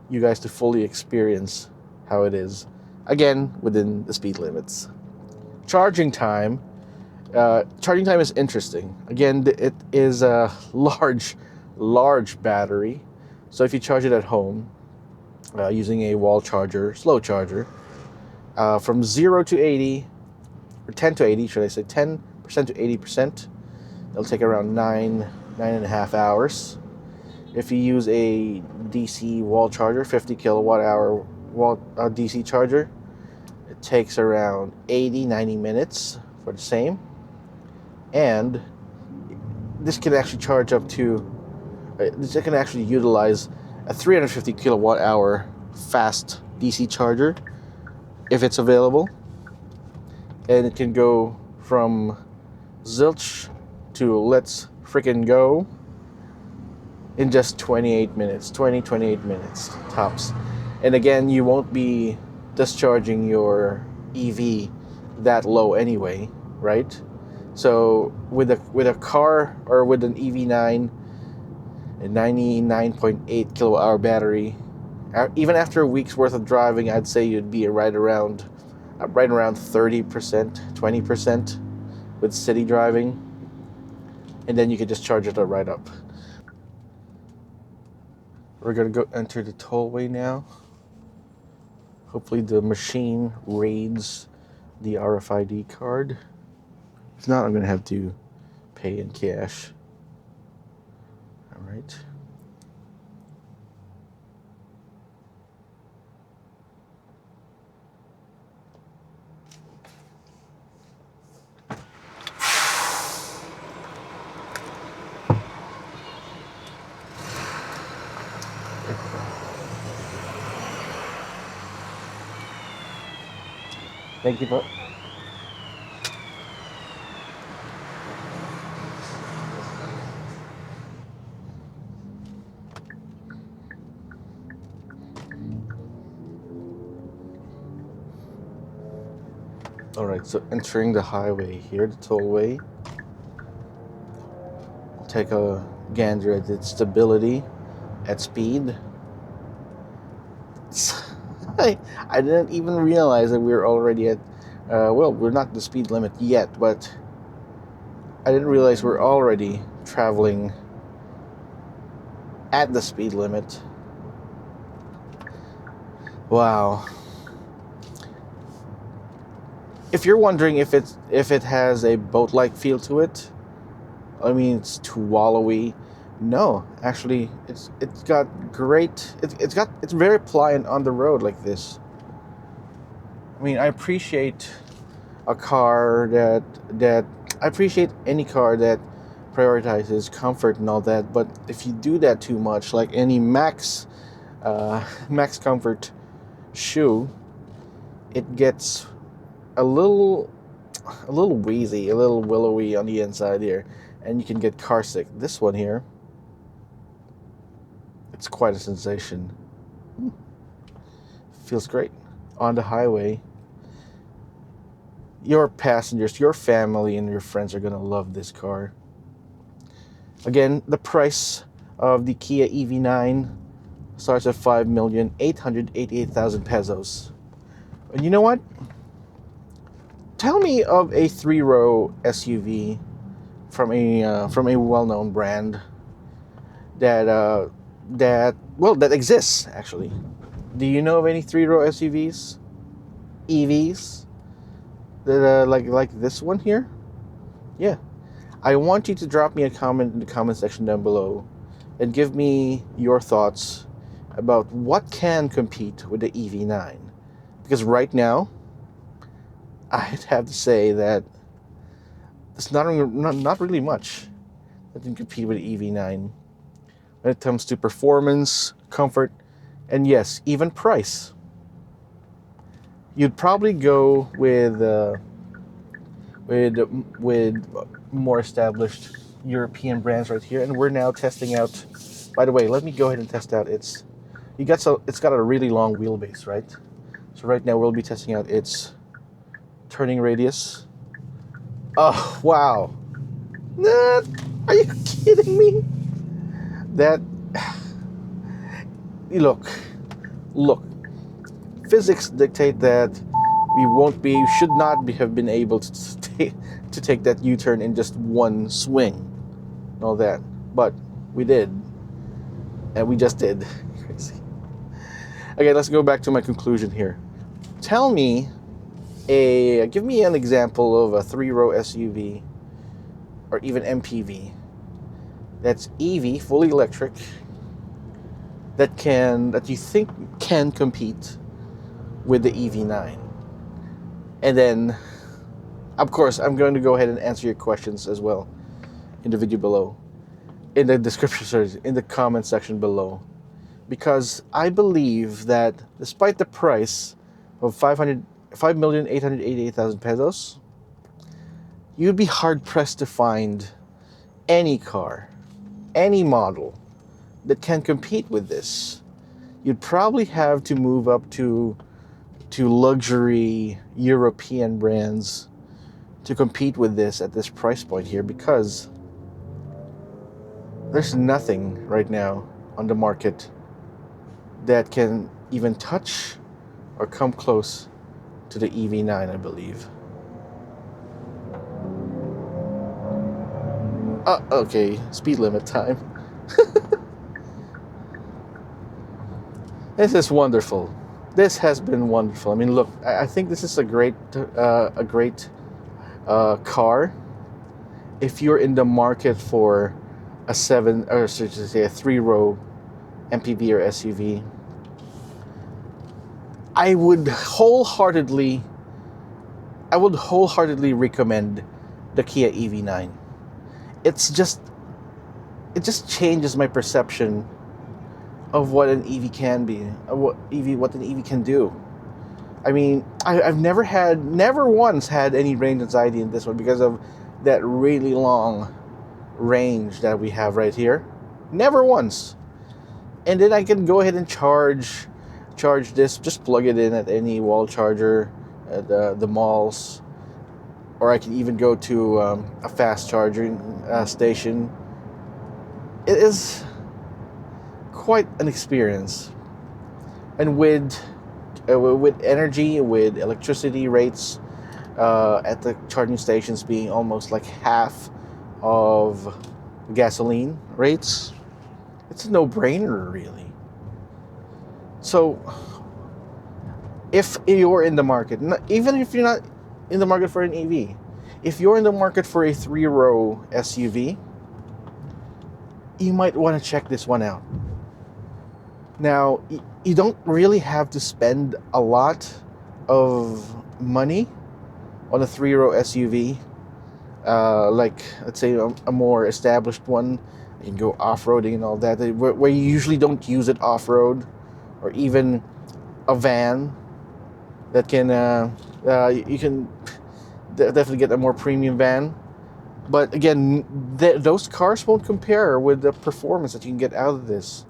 you guys to fully experience how it is. Again, within the speed limits. Charging time is interesting. Again, it is a large battery. So if you charge it at home using a wall charger, slow charger, from 0 to 80, or 10 to 80, should I say, 10 to 80%. It'll take around 9.5 hours. If you use a DC wall charger, 50 kilowatt hour DC charger, it takes around 80-90 minutes for the same. And this can actually charge up to, this can actually utilize a 350 kilowatt hour fast DC charger if it's available. And it can go from zilch to let's freaking go in just 28 minutes, 28 minutes tops. And again, you won't be discharging your EV that low anyway, right? So with a car or with an EV9, a 99.8 kilowatt hour battery, even after a week's worth of driving, I'd say you'd be right around 30%, 20% with city driving, and then you could just charge it right up. We're gonna go enter the tollway now. Hopefully the machine reads the RFID card. If not, I'm gonna have to pay in cash. All right. Thank you, bud. Alright, so entering the highway here, the tollway. I'll take a gander at its stability, at speed. I didn't even realize that we were already at, well, we're not the speed limit yet, but I didn't realize we're already traveling at the speed limit. Wow. If you're wondering if it has a boat-like feel to it, I mean, it's too wallowy. No, actually, it's got great. It's very pliant on the road like this. I mean, I appreciate a car that I appreciate any car that prioritizes comfort and all that. But if you do that too much, like any max comfort shoe, it gets a little wheezy, a little willowy on the inside here, and you can get car sick. This one here, it's quite a sensation. Feels great on the highway. Your passengers, your family, and your friends are gonna love this car. Again, the price of the Kia EV9 starts at 5,888,000 pesos. And you know what? Tell me of a 3-row SUV from a well-known brand that exists actually. Do you know of any 3-row SUVs, EVs that like this one here? Yeah, I want you to drop me a comment in the comment section down below and give me your thoughts about what can compete with the EV9, because right now I'd have to say that there's not really much that can compete with the EV9 when it comes to performance, comfort, and yes, even price. You'd probably go with more established European brands right here, and we're now testing out. By the way, let me go ahead and test out its. It's got a really long wheelbase, right? So right now we'll be testing out its turning radius. Oh wow! Are you kidding me? That look. Physics dictate that we should not have been able to take that U-turn in just one swing, and all that, but we did, and we just did. Crazy. Okay, let's go back to my conclusion here. Give me an example of a 3-row SUV or even MPV, that's EV, fully electric, that you think can compete with the EV9. And then, of course, I'm going to go ahead and answer your questions as well in the video below, in the description, sorry, in the comment section below. Because I believe that despite the price of 5,888,000 pesos, you'd be hard-pressed to find any car, any model that can compete with this. You'd probably have to move up to luxury European brands to compete with this at this price point here, because there's nothing right now on the market that can even touch or come close to the EV9, I believe. Okay, speed limit time. This is wonderful. This has been wonderful. I mean, look, I think this is a great car if you're in the market for a 3-row MPV or SUV. I would wholeheartedly recommend the Kia EV9. It just changes my perception of what an EV can be, what an EV can do. I mean, I've never once had any range anxiety in this one because of that really long range that we have right here. Never once. And then I can go ahead and charge this, just plug it in at any wall charger at the malls, or I can even go to a fast charging station. It is quite an experience. And with energy, with electricity rates at the charging stations being almost like half of gasoline rates, it's a no-brainer, really. So if you're in the market, even if you're not in the market for an EV, if you're in the market for a 3-row SUV, you might want to check this one out. Now, you don't really have to spend a lot of money on a 3-row SUV. Like, let's say a more established one. You can go off-roading and all that, where you usually don't use it off-road, or even a van that can, you can definitely get a more premium van. But again, those cars won't compare with the performance that you can get out of this.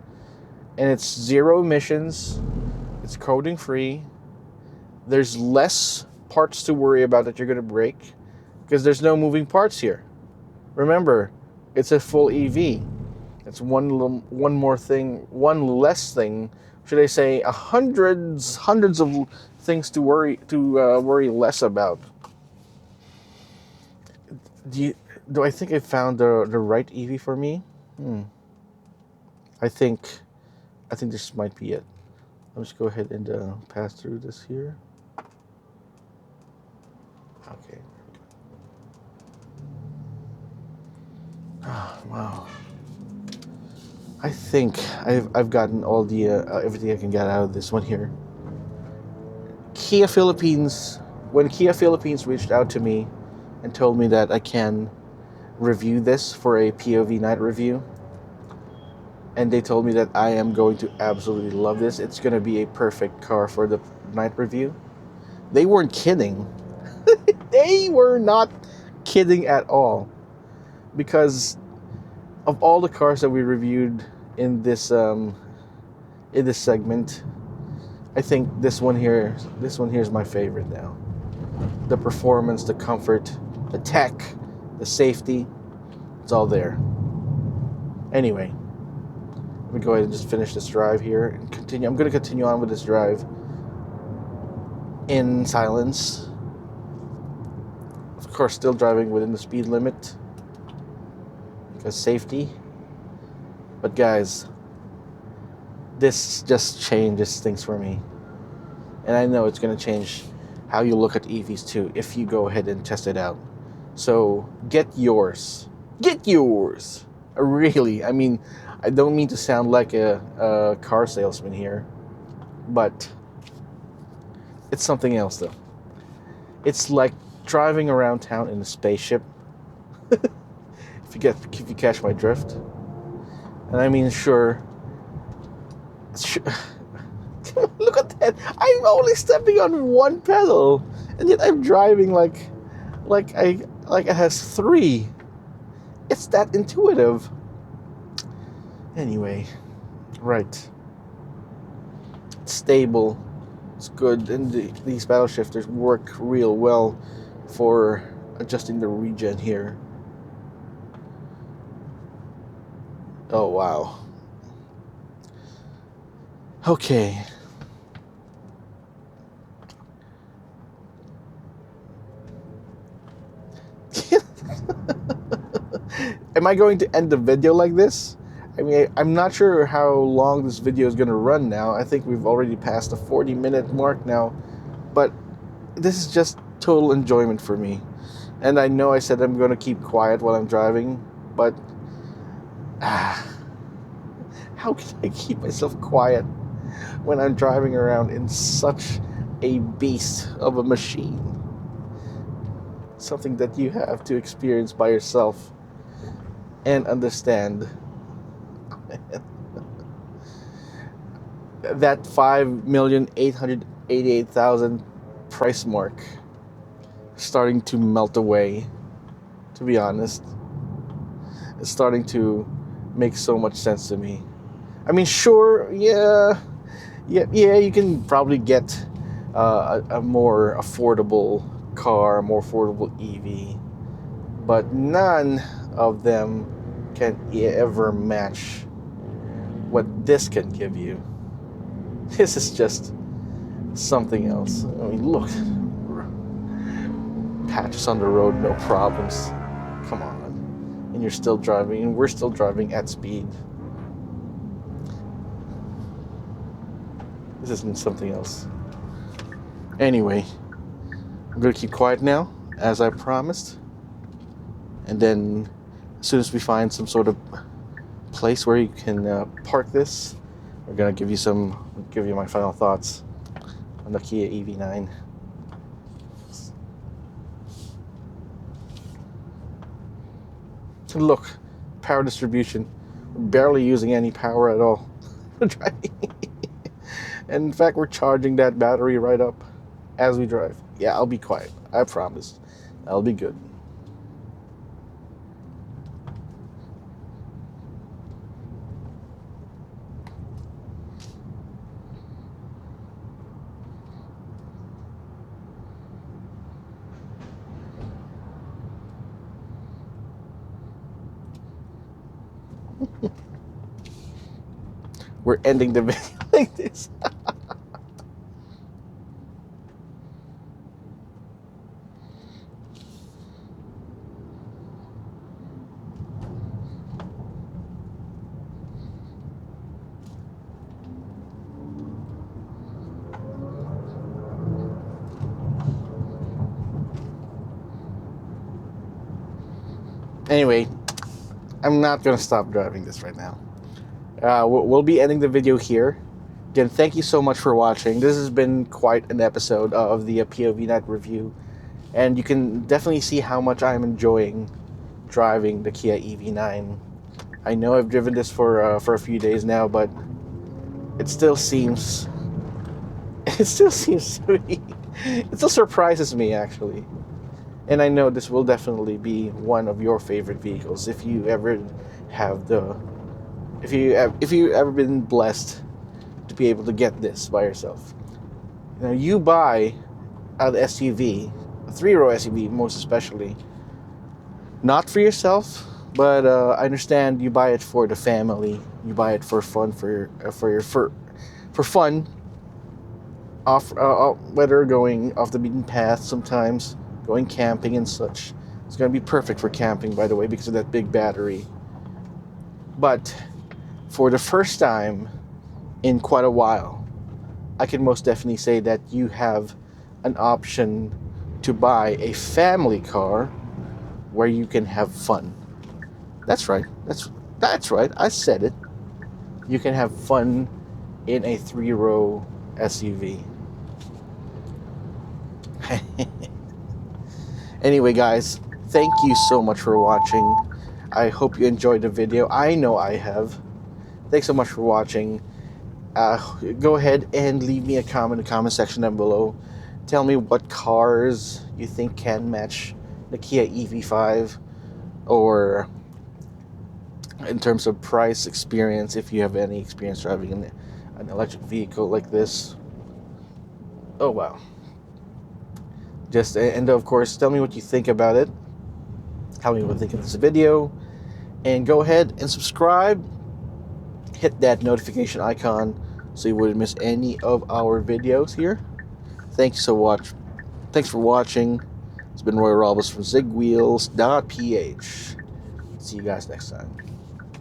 And it's 0 emissions, it's coating free, there's less parts to worry about that you're going to break, because there's no moving parts here. Remember, it's a full EV. It's one less thing, should I say, hundreds of things to worry less about. Do I think I found the right EV for me? I think this might be it. Let's go ahead and pass through this here. Okay. Oh, wow. I think I've gotten all the everything I can get out of this one here. When Kia Philippines reached out to me and told me that I can review this for a POV night review, and they told me that I am going to absolutely love this. It's going to be a perfect car for the night review. They weren't kidding. They were not kidding at all. Because of all the cars that we reviewed in this segment, I think this one here is my favorite now. The performance, the comfort, the tech, the safety, it's all there. Anyway, let me go ahead and just finish this drive here and continue. I'm going to continue on with this drive in silence. Of course, still driving within the speed limit because safety. But guys, this just changes things for me. And I know it's going to change how you look at EVs too if you go ahead and test it out. So get yours. Get yours. Really, I mean, I don't mean to sound like a car salesman here, but it's something else though. It's like driving around town in a spaceship. If you catch my drift. And I mean, sure. Look at that! I'm only stepping on one pedal, and yet I'm driving like it has three. It's that intuitive. Anyway, right. It's stable. It's good, and these paddle shifters work real well for adjusting the regen here. Oh wow. Okay. Am I going to end the video like this? I mean, I'm not sure how long this video is going to run now. I think we've already passed the 40-minute mark now. But this is just total enjoyment for me. And I know I said I'm going to keep quiet while I'm driving, but how can I keep myself quiet when I'm driving around in such a beast of a machine? Something that you have to experience by yourself and understand. That 5,888,000 price mark starting to melt away, to be honest. It's starting to make so much sense to me. I mean, sure, yeah, you can probably get a more affordable car, a more affordable EV, but none of them can ever match what this can give you. This is just something else. I mean, look, patches on the road, no problems. Come on. And you're still driving, and we're still driving at speed. This isn't something else. Anyway, I'm going to keep quiet now, as I promised. And then, as soon as we find some sort of place where you can park this, we're going to give you my final thoughts on the Kia EV9. Look, power distribution. We're barely using any power at all. And in fact, we're charging that battery right up as we drive. Yeah, I'll be quiet. I promise. I'll be good. We're ending the video like this. Anyway, I'm not going to stop driving this right now. We'll be ending the video here. Again, thank you so much for watching. This has been quite an episode of the POV Night Review. And you can definitely see how much I'm enjoying driving the Kia EV9. I know I've driven this for a few days now, but it still seems to me, it still surprises me, actually. And I know this will definitely be one of your favorite vehicles if you ever have if you ever been blessed to be able to get this by yourself. You know, you buy an SUV, a 3-row SUV most especially, not for yourself, but I understand you buy it for the family. You buy it for fun, for fun. Whether going off the beaten path sometimes, going camping and such. It's going to be perfect for camping, by the way, because of that big battery. But for the first time in quite a while, I can most definitely say that you have an option to buy a family car where you can have fun. That's right. That's right. I said it. You can have fun in a 3-row SUV. Anyway, guys, thank you so much for watching. I hope you enjoyed the video. I know I have. Thanks so much for watching. Go ahead and leave me a comment in the comment section down below. Tell me what cars you think can match the Kia EV5, or in terms of price, experience, if you have any experience driving an electric vehicle like this. Oh wow. And of course, tell me what you think about it. Tell me what you think of this video. And go ahead and subscribe. Hit that notification icon so you wouldn't miss any of our videos here. Thanks for watching. It's been Roy Robles from Zigwheels.ph. See you guys next time.